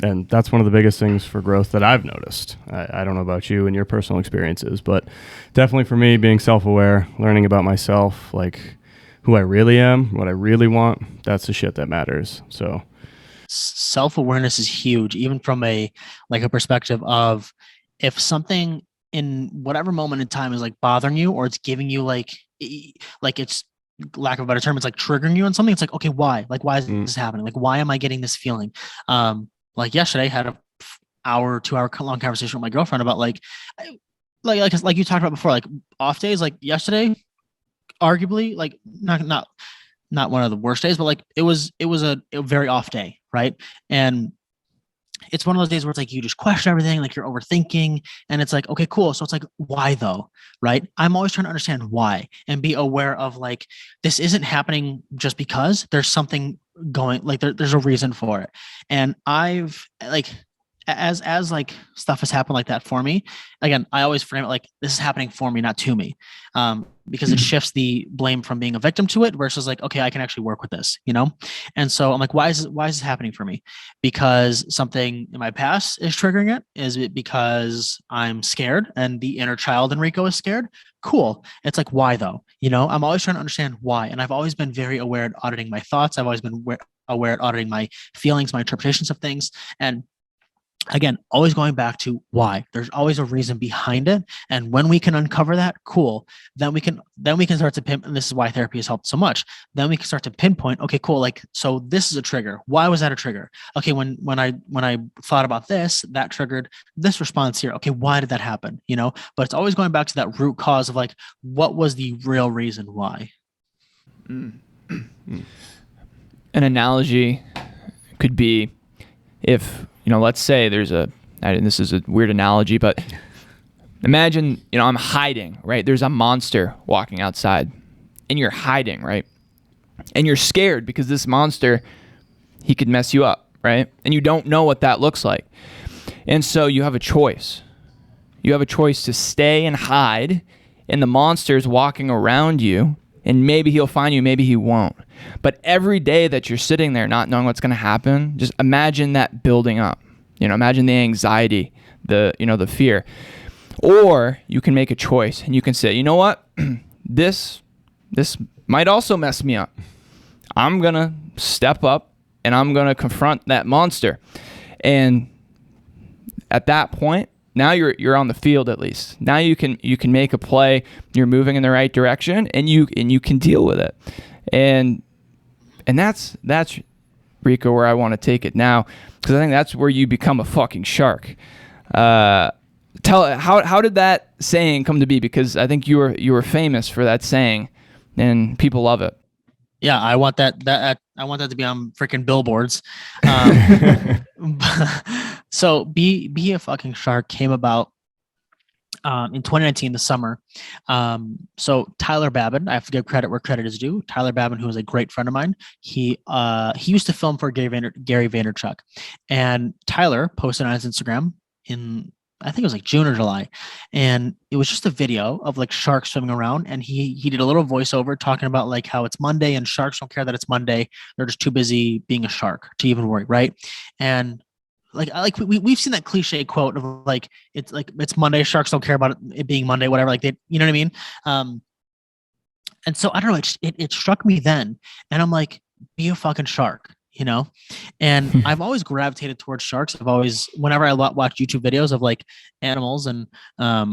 And that's one of the biggest things for growth that I've noticed. I don't know about you and your personal experiences, but definitely for me, being self-aware, learning about myself, like who I really am, what I really want, that's the shit that matters. So self-awareness is huge, even from a perspective of, if something in whatever moment in time is like bothering you, or it's giving you like it's, lack of a better term, it's like triggering you on something. It's like, okay, why? Like, why is this happening? Like, why am I getting this feeling? Like yesterday, I had a 2-hour long conversation with my girlfriend about like you talked about before, like off days. Like yesterday, arguably, like not one of the worst days, but like it was a very off day, right? And it's one of those days where it's like you just question everything, like you're overthinking, and it's like, okay, cool. So it's like, why though, right? I'm always trying to understand why and be aware of, like, this isn't happening just because. There's something going, like there's a reason for it. And I've like, as like stuff has happened like that for me, again, I always frame it like this is happening for me, not to me, because it shifts the blame from being a victim to it versus like, okay, I can actually work with this, And so I'm like, why is this happening for me? Because something in my past is triggering it? Is it because I'm scared and the inner child Enrico is scared? Cool. It's like, why though? I'm always trying to understand why. And I've always been very aware at auditing my thoughts. I've always been aware at auditing my feelings, my interpretations of things. And again, always going back to why. There's always a reason behind it, and when we can uncover that, cool. Then we can start to pinpoint. And this is why therapy has helped so much. Then we can start to pinpoint. Okay, cool. Like, so this is a trigger. Why was that a trigger? Okay, when I thought about this, that triggered this response here. Okay, why did that happen? But it's always going back to that root cause of like, what was the real reason why? An analogy could be, if let's say and this is a weird analogy, but imagine, I'm hiding, right? There's a monster walking outside, and you're hiding, right? And you're scared because this monster, he could mess you up, right? And you don't know what that looks like. And so you have a choice. You have a choice to stay and hide, and the monster's walking around you, and maybe he'll find you, maybe he won't. But every day that you're sitting there not knowing what's going to happen, just imagine that building up. Imagine the anxiety, the fear. Or you can make a choice, and you can say, you know what? This might also mess me up. I'm going to step up, and I'm going to confront that monster. And at that point, now you're on the field at least. Now you can make a play. You're moving in the right direction, and you can deal with it. And that's Rico, where I want to take it now, because I think that's where you become a fucking shark. How did that saying come to be? Because I think you were famous for that saying, and people love it. Yeah, I want that to be on freaking billboards. So be a fucking shark came about in 2019, the summer. So Tyler Babin, I have to give credit where credit is due. Tyler Babin, who is a great friend of mine, he used to film for Gary Vaynerchuk, and Tyler posted on his Instagram in I think it was like June or July, and it was just a video of like sharks swimming around, and he did a little voiceover talking about like how it's Monday and sharks don't care that it's Monday. They're just too busy being a shark to even worry, right? And like we've seen that cliche quote of like it's Monday, sharks don't care about it being Monday, whatever. Like they, you know what I mean? And so I don't know, it struck me then, and I'm like, be a fucking shark, you know? And I've always gravitated towards sharks. I've always, whenever I watch YouTube videos of like animals and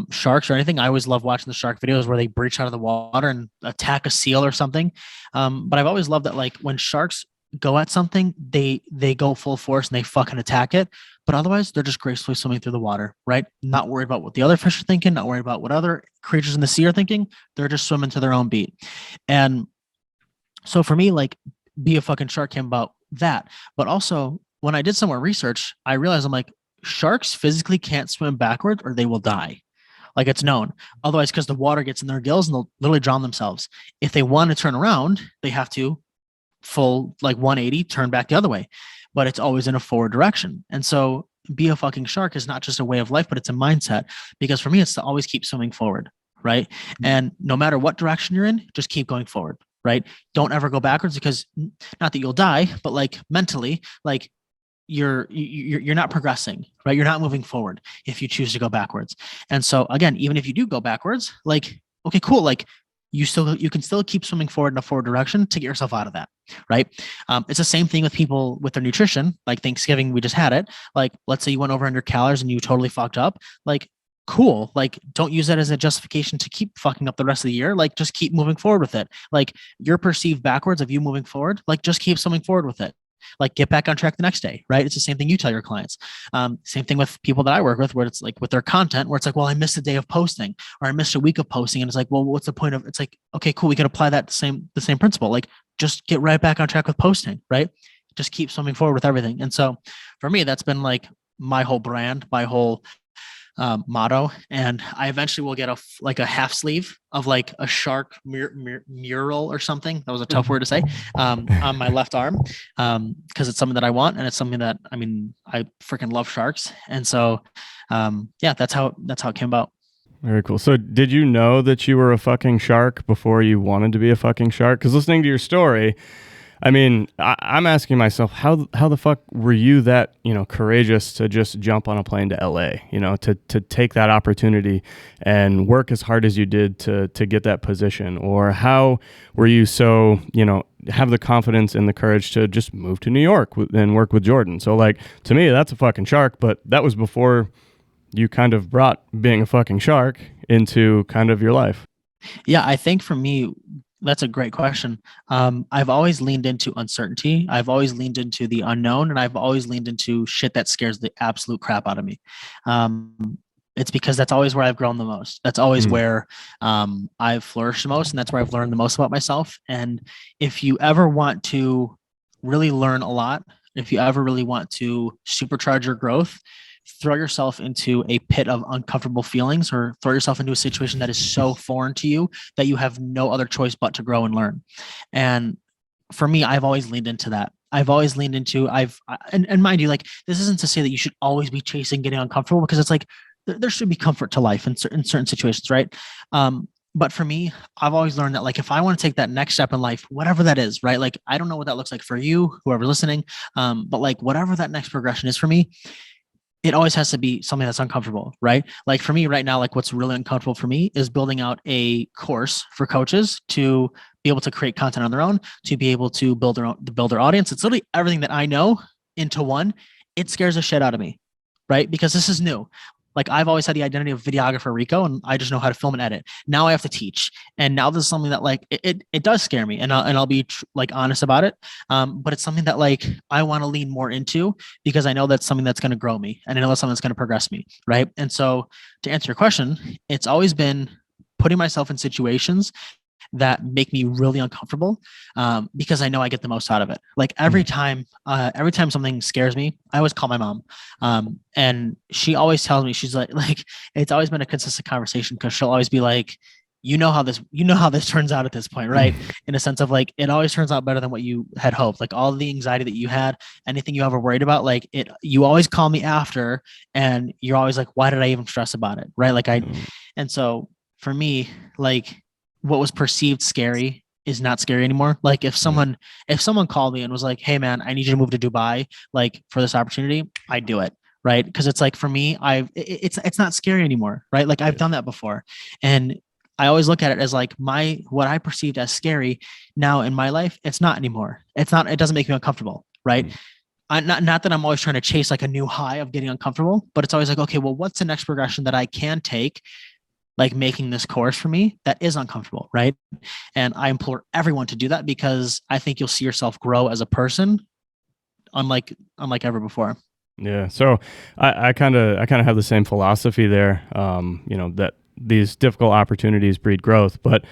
sharks or anything, I always love watching the shark videos where they breach out of the water and attack a seal or something. But I've always loved that, like when sharks go at something, they go full force and they fucking attack it. But otherwise, they're just gracefully swimming through the water, right? Not worried about what the other fish are thinking, not worried about what other creatures in the sea are thinking. They're just swimming to their own beat. And so for me, like, be a fucking shark came about that. But also, when I did some more research, I realized I'm like, sharks physically can't swim backwards or they will die. Like it's known. Otherwise, because the water gets in their gills and they'll literally drown themselves. If they want to turn around, they have to full like 180 turn back the other way, but it's always in a forward direction. And so be a fucking shark is not just a way of life, but it's a mindset, because for me it's to always keep swimming forward, right? And no matter what direction you're in, just keep going forward, right? Don't ever go backwards, because not that you'll die, but like mentally, like you're not progressing, right? You're not moving forward if you choose to go backwards. And so again, even if you do go backwards, like okay, cool, like you can still keep swimming forward in a forward direction to get yourself out of that, right? It's the same thing with people with their nutrition. Like Thanksgiving, we just had it. Like, let's say you went over under calories and you totally fucked up. Like, cool. Like, don't use that as a justification to keep fucking up the rest of the year. Like, just keep moving forward with it. Like, your perceived backwards of you moving forward, like, just keep swimming forward with it. Like, get back on track the next day, right? It's the same thing you tell your clients. Same thing with people that I work with, where it's like with their content, where it's like, well, I missed a day of posting, or I missed a week of posting, and it's like, well, what's the point of? It's like, okay, cool, we can apply that the same principle. Like, just get right back on track with posting, right? Just keep swimming forward with everything. And so, for me, that's been like my whole brand, my whole motto. And I eventually will get a half sleeve of like a shark mural or something. That was a tough word to say, on my left arm, because it's something that I want, and it's something that, I mean, I freaking love sharks. And so yeah, that's how it came about. Very cool. So did you know that you were a fucking shark before you wanted to be a fucking shark? Because listening to your story, I mean, I'm asking myself, how the fuck were you that, courageous to just jump on a plane to LA, to take that opportunity and work as hard as you did to get that position? Or how were you so, have the confidence and the courage to just move to New York and work with Jordan? So like, to me, that's a fucking shark, but that was before you kind of brought being a fucking shark into kind of your life. Yeah, I think for me, that's a great question. I've always leaned into uncertainty. I've always leaned into the unknown, and I've always leaned into shit that scares the absolute crap out of me. It's because that's always where I've grown the most. That's always where I've flourished the most, and that's where I've learned the most about myself. And if you ever want to really learn a lot, if you ever really want to supercharge your growth, throw yourself into a pit of uncomfortable feelings, or throw yourself into a situation that is so foreign to you that you have no other choice but to grow and learn. And for me, I've always leaned into that. I've always leaned into, and mind you, like, this isn't to say that you should always be chasing getting uncomfortable, because it's like, there should be comfort to life in certain situations, right? But for me, I've always learned that, like, if I want to take that next step in life, whatever that is, right? Like, I don't know what that looks like for you, whoever's listening, but like, whatever that next progression is for me, it always has to be something that's uncomfortable, right? Like for me right now, like what's really uncomfortable for me is building out a course for coaches to be able to create content on their own, to be able to build their audience. It's literally everything that I know into one. It scares the shit out of me, right? Because this is new. Like, I've always had the identity of videographer Rico, and I just know how to film and edit. Now I have to teach, and now this is something that, like, it does scare me, and I'll be like honest about it. But it's something that, like, I want to lean more into, because I know that's something that's going to grow me, and I know that's something that's going to progress me, right? And so, to answer your question, it's always been putting myself in situations that make me really uncomfortable, because I know I get the most out of it. Like every time something scares me, I always call my mom, and she always tells me, she's like it's always been a consistent conversation, because she'll always be like, you know how this turns out at this point, right? In a sense of like, it always turns out better than what you had hoped. Like all the anxiety that you had, anything you ever worried about, like you always call me after, and you're always like, why did I even stress about it? Right. Like and so for me, like what was perceived scary is not scary anymore. Like if someone called me and was like, hey man, I need you to move to Dubai, like for this opportunity, I'd do it. Right. Because it's like, for me, it's not scary anymore. Right. Like I've done that before. And I always look at it as like what I perceived as scary now in my life, it's not anymore. It doesn't make me uncomfortable. Right. Not that I'm always trying to chase like a new high of getting uncomfortable, but it's always like, okay, well, what's the next progression that I can take, like making this course for me that is uncomfortable, right? And I implore everyone to do that, because I think you'll see yourself grow as a person, unlike ever before. Yeah. So I kind of have the same philosophy there. That these difficult opportunities breed growth, but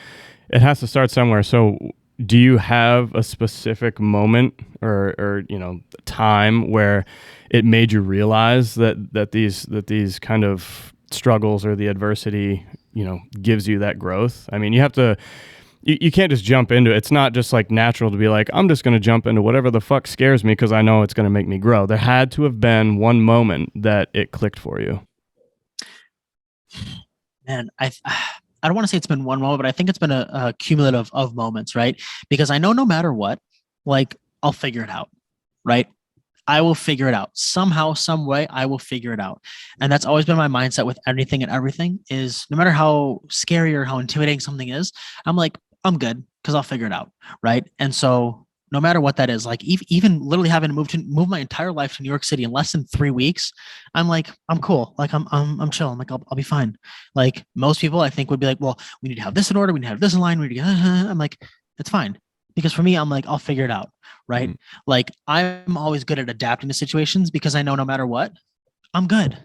it has to start somewhere. So do you have a specific moment or time where it made you realize that these kind of struggles or the adversity, gives you that growth? I mean, you can't just jump into it. It's not just like natural to be like, I'm just going to jump into whatever the fuck scares me because I know it's going to make me grow. There had to have been one moment that it clicked for you. Man, I don't want to say it's been one moment, but I think it's been a cumulative of moments, right? Because I know no matter what, like I'll figure it out, right? I will figure it out somehow, some way. I will figure it out, and that's always been my mindset with anything and everything. Is no matter how scary or how intimidating something is, I'm like, I'm good because I'll figure it out, right? And so no matter what that is, like even literally having to move my entire life to New York City in less than 3 weeks, I'm like, I'm cool. Like I'm chill. I'm like, I'll be fine. Like most people I think would be like, well, we need to have this in order. We need to have this in line. We need to I'm like, it's fine. Because for me, I'm like, I'll figure it out. Right. Like I'm always good at adapting to situations because I know no matter what, I'm good.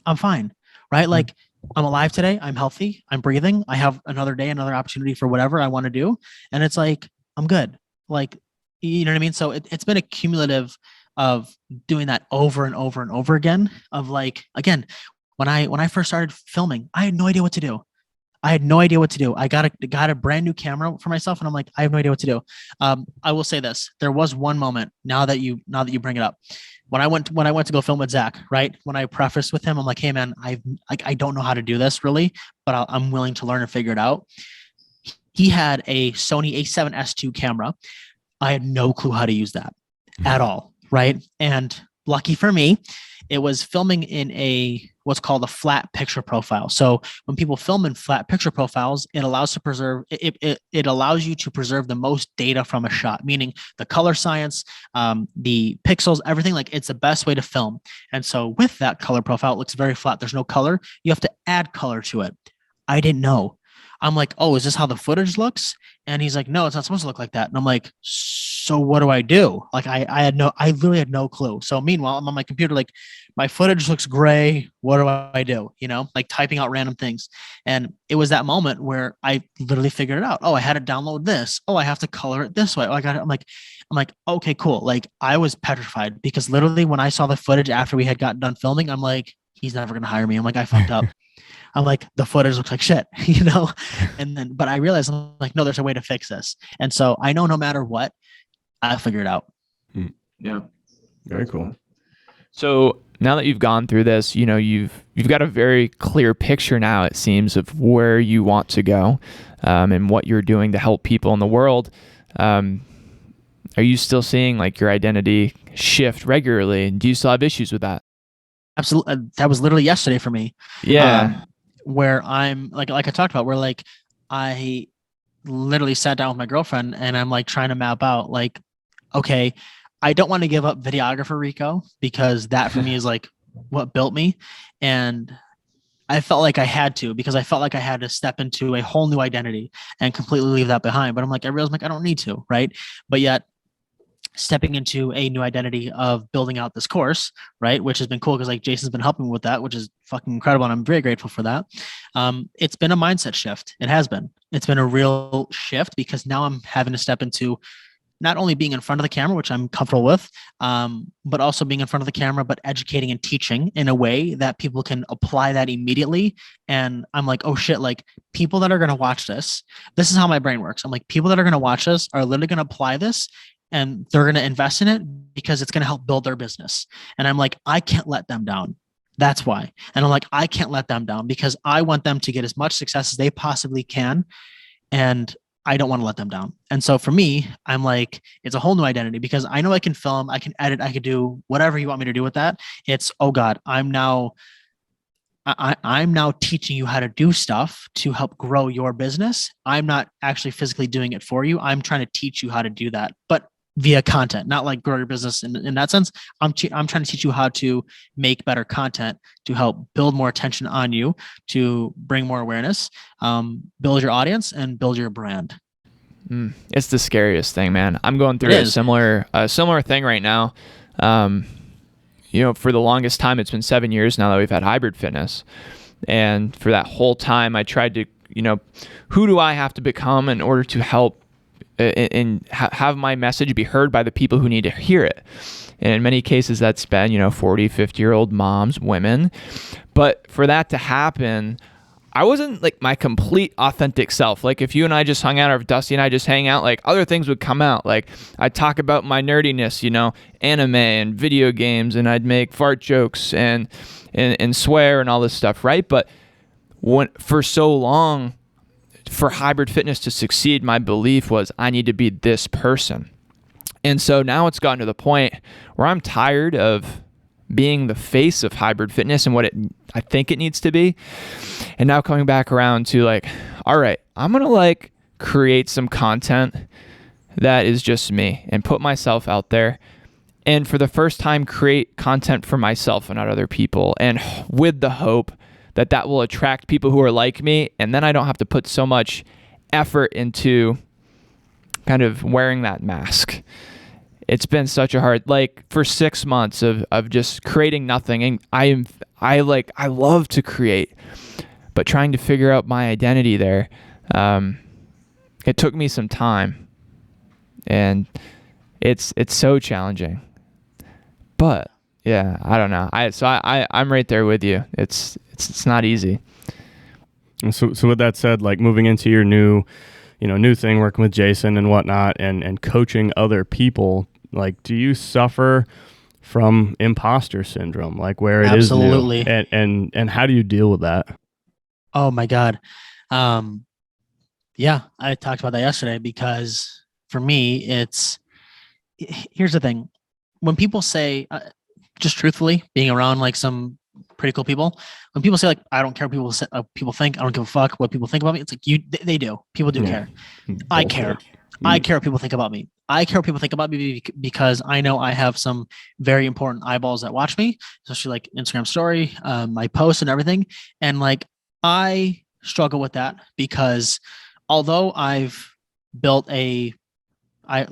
I'm fine. Right. Like I'm alive today. I'm healthy. I'm breathing. I have another day, another opportunity for whatever I want to do. And it's like, I'm good. Like, you know what I mean? So it's been a cumulative of doing that over and over and over again of like, again, when I first started filming, I had no idea what to do. I got a brand new camera for myself, and I'm like, I have no idea what to do. I will say this: there was one moment. Now that you bring it up, when I went to go film with Zach, right? When I prefaced with him, I'm like, hey man, I don't know how to do this really, but I'm willing to learn and figure it out. He had a Sony A7S II camera. I had no clue how to use that at all, right? And lucky for me, it was filming in what's called a flat picture profile. So when people film in flat picture profiles, it allows you to preserve the most data from a shot, meaning the color science, the pixels, everything. Like it's the best way to film. And so with that color profile, it looks very flat. There's no color. You have to add color to it. I didn't know. I'm like, oh, is this how the footage looks? And he's like, no, it's not supposed to look like that. And I'm like, so what do I do? Like I literally had no clue. So meanwhile, I'm on my computer, like my footage looks gray. What do I do? Like typing out random things. And it was that moment where I literally figured it out. Oh, I had to download this. Oh, I have to color it this way. Oh, I'm like, okay, cool. Like I was petrified because literally when I saw the footage after we had gotten done filming, I'm like, he's never going to hire me. I'm like, I fucked up. I'm like, the footage looks like shit, but I realized I'm like, no, there's a way to fix this. And so I know no matter what, I'll figure it out. Yeah. Very cool. So now that you've gone through this, you've got a very clear picture now, it seems, of where you want to go, and what you're doing to help people in the world. Are you still seeing like your identity shift regularly? Do you still have issues with that? Absolutely. That was literally yesterday for me. Yeah. Where I'm like I talked about, where like I literally sat down with my girlfriend and I'm like trying to map out like, okay, I don't want to give up videographer Rico because that for me is like what built me. And I felt like I had to, because I felt like I had to step into a whole new identity and completely leave that behind. But I'm like, I realized like I don't need to, right? But yet stepping into a new identity of building out this course, right? Which has been cool because like Jason's been helping me with that, which is fucking incredible. And I'm very grateful for that. It's been a mindset shift. It's been a real shift because now I'm having to step into not only being in front of the camera, which I'm comfortable with, but also being in front of the camera, but educating and teaching in a way that people can apply that immediately. And I'm like, oh shit, like people that are going to watch this is how my brain works. I'm like, people that are going to watch this are literally going to apply this and they're going to invest in it because it's going to help build their business. And I'm like, I can't let them down. That's why. And I'm like, I can't let them down because I want them to get as much success as they possibly can. And I don't want to let them down. And so for me, I'm like, it's a whole new identity because I know I can film, I can edit, I can do whatever you want me to do with that. It's, oh God, I'm now teaching you how to do stuff to help grow your business. I'm not actually physically doing it for you. I'm trying to teach you how to do that, but via content, not like grow your business in that sense. I'm trying to teach you how to make better content to help build more attention on you, to bring more awareness, build your audience and build your brand. It's the scariest thing, man. I'm going through a similar thing right now. For the longest time, it's been 7 years now that we've had hybrid fitness. And for that whole time, I tried to, who do I have to become in order to help and have my message be heard by the people who need to hear it. And in many cases, that's been, 40, 50-year-old moms, women. But for that to happen, I wasn't like my complete authentic self. Like if you and I just hung out, or if Dusty and I just hang out, like other things would come out. Like I'd talk about my nerdiness, anime and video games, and I'd make fart jokes and swear and all this stuff, right? But for so long, for hybrid fitness to succeed, my belief was I need to be this person. And so now it's gotten to the point where I'm tired of being the face of hybrid fitness and what I think it needs to be. And now coming back around to like, all right, I'm going to create some content that is just me and put myself out there. And for the first time, create content for myself and not other people. And with the hope that will attract people who are like me. And then I don't have to put so much effort into kind of wearing that mask. It's been such a hard, for 6 months of just creating nothing. And I love to create, but trying to figure out my identity there, it took me some time, and it's so challenging. But yeah, I don't know. I'm right there with you. It's not easy. So with that said, moving into your new thing, working with Jason and whatnot, and coaching other people, do you suffer from imposter syndrome, where it Absolutely. is new? And how do you deal with that? Oh my God. Yeah, I talked about that yesterday because for me, here's the thing. When people say, just truthfully, being around some pretty cool people, when people say I don't care what people think, I don't give a fuck what people think about me, it's they do. People do care. I care. I care what people think about me. I care what people think about me because I know I have some very important eyeballs that watch me, especially Instagram story, my posts and everything. And I struggle with that because although I've built I would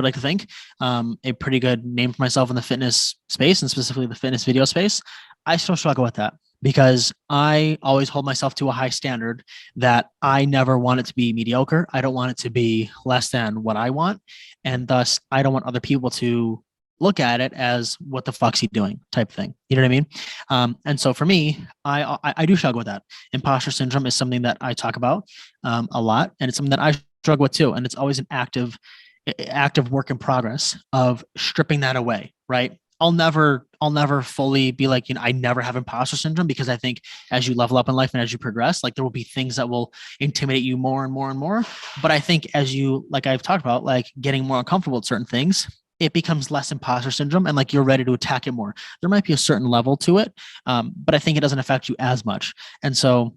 like to think a pretty good name for myself in the fitness space and specifically the fitness video space, I still struggle with that because I always hold myself to a high standard that I never want it to be mediocre. I don't want it to be less than what I want. And thus I don't want other people to look at it as what the fuck's he doing type thing. You know what I mean? And so for me, I do struggle with that. Imposter syndrome is something that I talk about a lot, and it's something that I struggle with too. And it's always an active work in progress of stripping that away, right? I'll never fully be I never have imposter syndrome because I think as you level up in life and as you progress, there will be things that will intimidate you more and more and more. But I think as you, I've talked about, getting more uncomfortable with certain things, it becomes less imposter syndrome and you're ready to attack it more. There might be a certain level to it, but I think it doesn't affect you as much. And so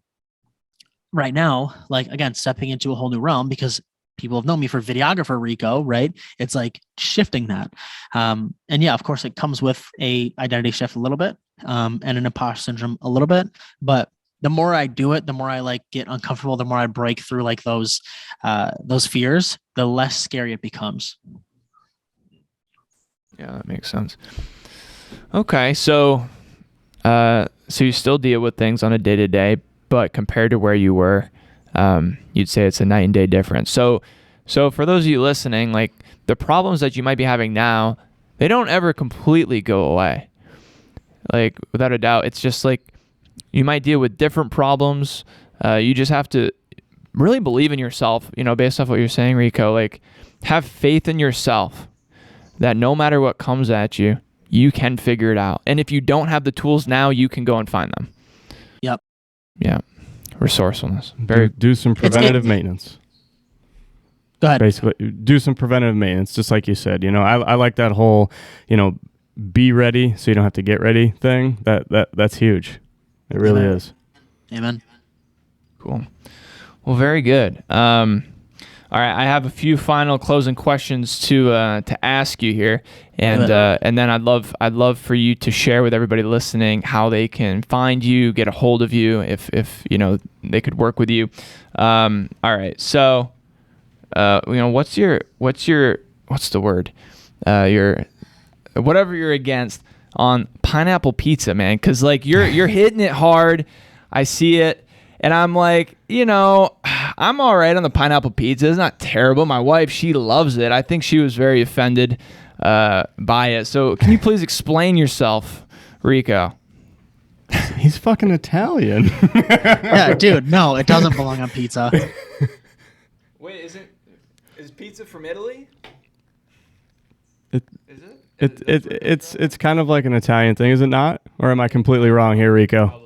right now, again, stepping into a whole new realm because people have known me for videographer Rico, right? It's shifting that. And yeah, of course it comes with a identity shift a little bit, and an imposter syndrome a little bit, but the more I do it, the more I get uncomfortable, the more I break through those fears, the less scary it becomes. Yeah, that makes sense. Okay. So you still deal with things on a day-to-day, but compared to where you were, you'd say it's a night and day difference. So So for those of you listening, like the problems that you might be having now, they don't ever completely go away. Like without a doubt, it's just like you might deal with different problems. You just have to really believe in yourself, based off what you're saying, Rico. Like have faith in yourself that no matter what comes at you, you can figure it out. And if you don't have the tools now, you can go and find them. Yep. Yeah. Resourcefulness. Do some preventative maintenance. Go ahead. Basically, do some preventative maintenance, just like you said. I like that whole, be ready so you don't have to get ready thing. That's huge. It really Amen. is. Amen. Cool. Well, very good. All right, I have a few final closing questions to ask you here, and then I'd love for you to share with everybody listening how they can find you, get a hold of you, if they could work with you. All right, so what's the word? Your whatever you're against on pineapple pizza, man, because like you're hitting it hard. I see it. And I'm like, I'm all right on the pineapple pizza. It's not terrible. My wife, she loves it. I think she was very offended by it. So can you please explain yourself, Rico? He's fucking Italian. Yeah, dude, no, it doesn't belong on pizza. Wait, is pizza from Italy? Is it? It's kind of like an Italian thing, is it not? Or am I completely wrong here, Rico?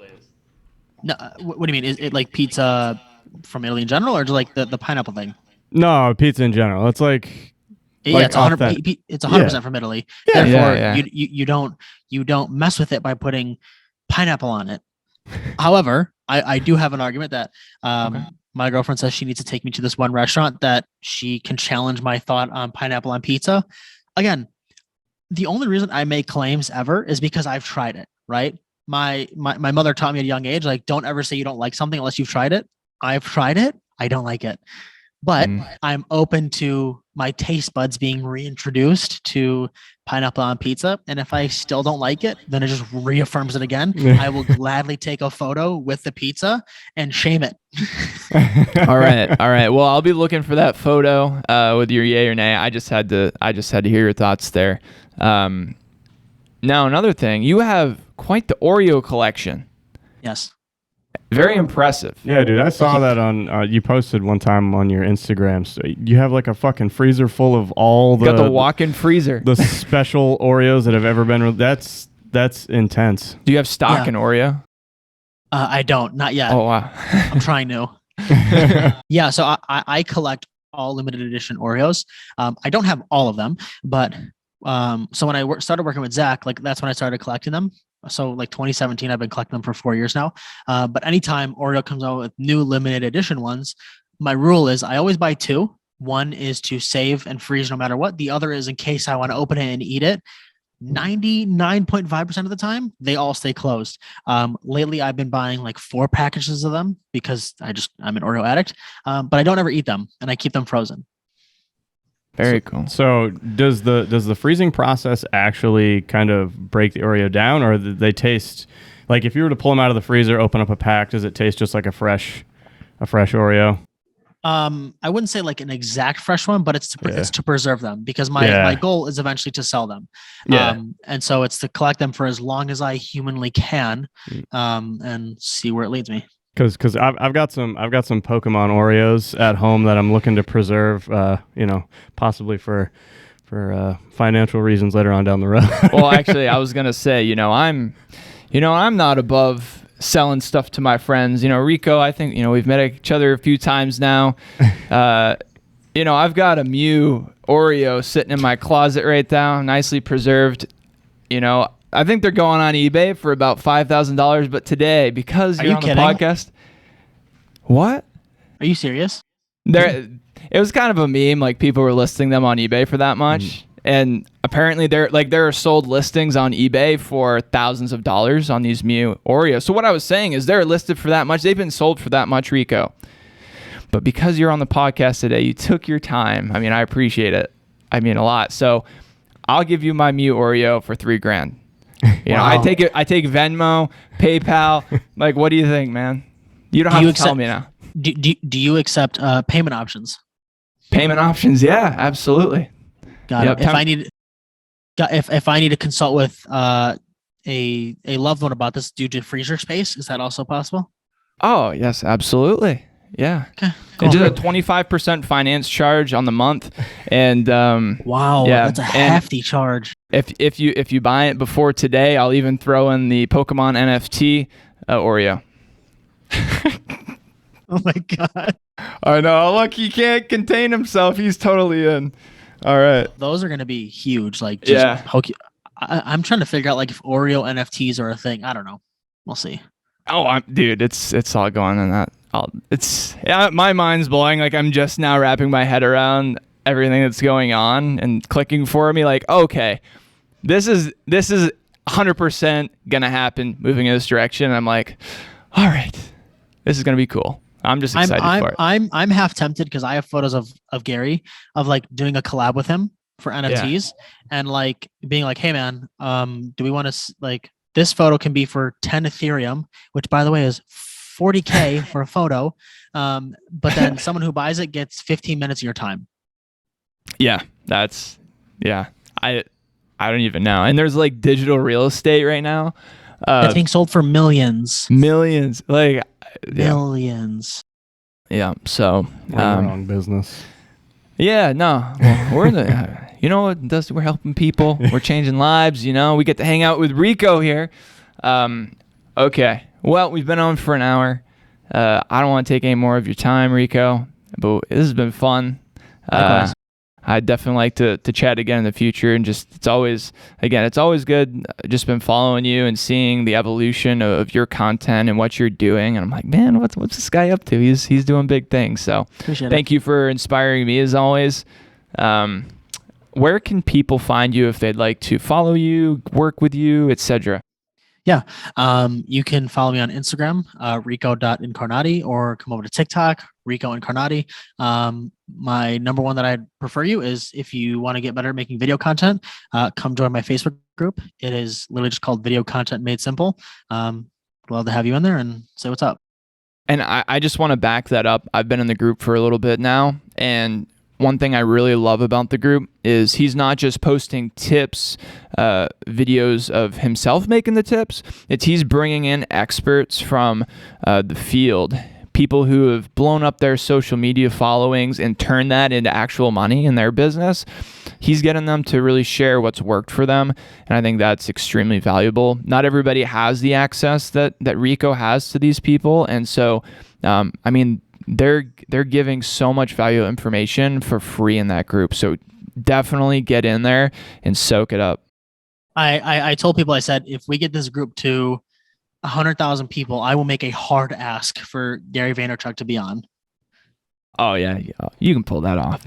No, what do you mean? Is it like pizza from Italy in general, or just like the pineapple thing? No, pizza in general. It's like It's 100% from Italy. Yeah. Therefore, you don't mess with it by putting pineapple on it. However, I do have an argument that my girlfriend says she needs to take me to this one restaurant that she can challenge my thought on pineapple on pizza. Again, the only reason I make claims ever is because I've tried it, right? My mother taught me at a young age, like, don't ever say you don't like something unless you've tried it. I've tried it. I don't like it. But I'm open to my taste buds being reintroduced to pineapple on pizza. And if I still don't like it, then it just reaffirms it again. I will gladly take a photo with the pizza and shame it. All right. Well, I'll be looking for that photo with your yay or nay. I just had to hear your thoughts there. Now, another thing, you have quite the Oreo collection. Yes. Very impressive. Yeah, dude, I saw that on you posted one time on your Instagram. So you have like a fucking freezer full of all got the walk-in freezer, the special Oreos that have ever been. That's intense. Do you have stock in Oreo? I don't, not yet. Oh wow, I'm trying to. Yeah, so I collect all limited edition Oreos. I don't have all of them, but so when I started working with Zach, like that's when I started collecting them. So like 2017, I've been collecting them for 4 years now. But anytime Oreo comes out with new limited edition ones, my rule is I always buy two. One is to save and freeze no matter what. The other is in case I want to open it and eat it. 99.5% of the time, they all stay closed. Lately, I've been buying like 4 packages of them because I'm an Oreo addict. But I don't ever eat them and I keep them frozen. Very cool. So does the freezing process actually kind of break the Oreo down, or do they taste like, if you were to pull them out of the freezer, open up a pack, does it taste just like a fresh Oreo? I wouldn't say like an exact fresh one, but it's to preserve them because my goal is eventually to sell them. And so it's to collect them for as long as I humanly can, and see where it leads me. Because I've got some Pokemon Oreos at home that I'm looking to preserve, possibly for financial reasons later on down the road. Well, actually, I was gonna say, I'm not above selling stuff to my friends. Rico, I think we've met each other a few times now. I've got a Mew Oreo sitting in my closet right now, nicely preserved. I think they're going on eBay for about $5,000, but today, because you're on the podcast, what? Are you serious? It was kind of a meme, like people were listing them on eBay for that much, and apparently there are sold listings on eBay for thousands of dollars on these Mew Oreos. So what I was saying is they're listed for that much. They've been sold for that much, Rico. But because you're on the podcast today, you took your time. I mean, I appreciate it. I mean, a lot. So I'll give you my Mew Oreo for $3,000. Wow. I take Venmo, PayPal. Like, what do you think, man? You don't have to tell me now. Do you accept payment options? Payment options, yeah, absolutely. Got Yep. it. If I need to consult with a loved one about this due to freezer space, is that also possible? Oh, yes, absolutely. Yeah. Okay. It's Cool. just a 25% finance charge on the month. And Wow, yeah, that's a and hefty charge. if you buy it before today, I'll even throw in the Pokemon NFT Oreo. Oh my god. I know. Look, he can't contain himself. He's totally in. All right. Those are gonna be huge. Like just Yeah. I'm trying to figure out like if Oreo NFTs are a thing. I don't know. We'll see. Oh, dude, it's all going on that. My mind's blowing. Like I'm just now wrapping my head around everything that's going on and clicking for me. Like, okay, this is 100% gonna happen. Moving in this direction. And I'm like, all right, this is gonna be cool. I'm just excited for it. I'm half tempted because I have photos of Gary of like doing a collab with him for NFTs and like being like, hey man, do we want to like this photo can be for 10 Ethereum, which by the way is 40K for a photo. But then someone who buys it gets 15 minutes of your time. Yeah, I don't even know. And there's like digital real estate right now. It's being sold for millions. Millions. Like millions. Yeah. So we're in the wrong business. Yeah, no. Well, we're in the you know what does we're helping people. We're changing lives, you know. We get to hang out with Rico here. Okay. Well, we've been on for an hour. I don't want to take any more of your time, Rico, but this has been fun. I'd definitely like to chat again in the future, and just it's always good. Just been following you and seeing the evolution of your content and what you're doing, and I'm like, man, what's this guy up to? He's doing big things. So thank you for inspiring me as always. Where can people find you if they'd like to follow you, work with you, etc.? Yeah. You can follow me on Instagram, rico.incarnati, or come over to TikTok, Rico Incarnati. My number one that I'd prefer you is if you want to get better at making video content, come join my Facebook group. It is literally just called Video Content Made Simple. I'd love to have you in there and say what's up. And I just want to back that up. I've been in the group for a little bit now, and one thing I really love about the group is he's not just posting tips, videos of himself making the tips. He's bringing in experts from the field, people who have blown up their social media followings and turned that into actual money in their business. He's getting them to really share what's worked for them, and I think that's extremely valuable. Not everybody has the access that Rico has to these people, and so, I mean, they're giving so much valuable information for free in that group. So definitely get in there and soak it up. I told people, I said, if we get this group to 100,000 people, I will make a hard ask for Gary Vaynerchuk to be on. Oh yeah, you can pull that off.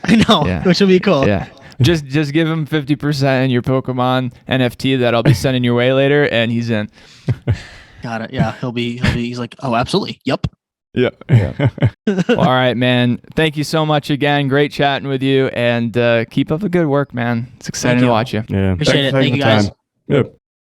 I know, which would be cool. Yeah. Just give him 50% in your Pokemon NFT that I'll be sending your way later, and he's in. Got it. Yeah, he's like, oh, absolutely. Yep. Yeah. Well, all right, man. Thank you so much again. Great chatting with you, and keep up the good work, man. It's exciting to watch you. Yeah. Appreciate it. Thank you, guys. Yep.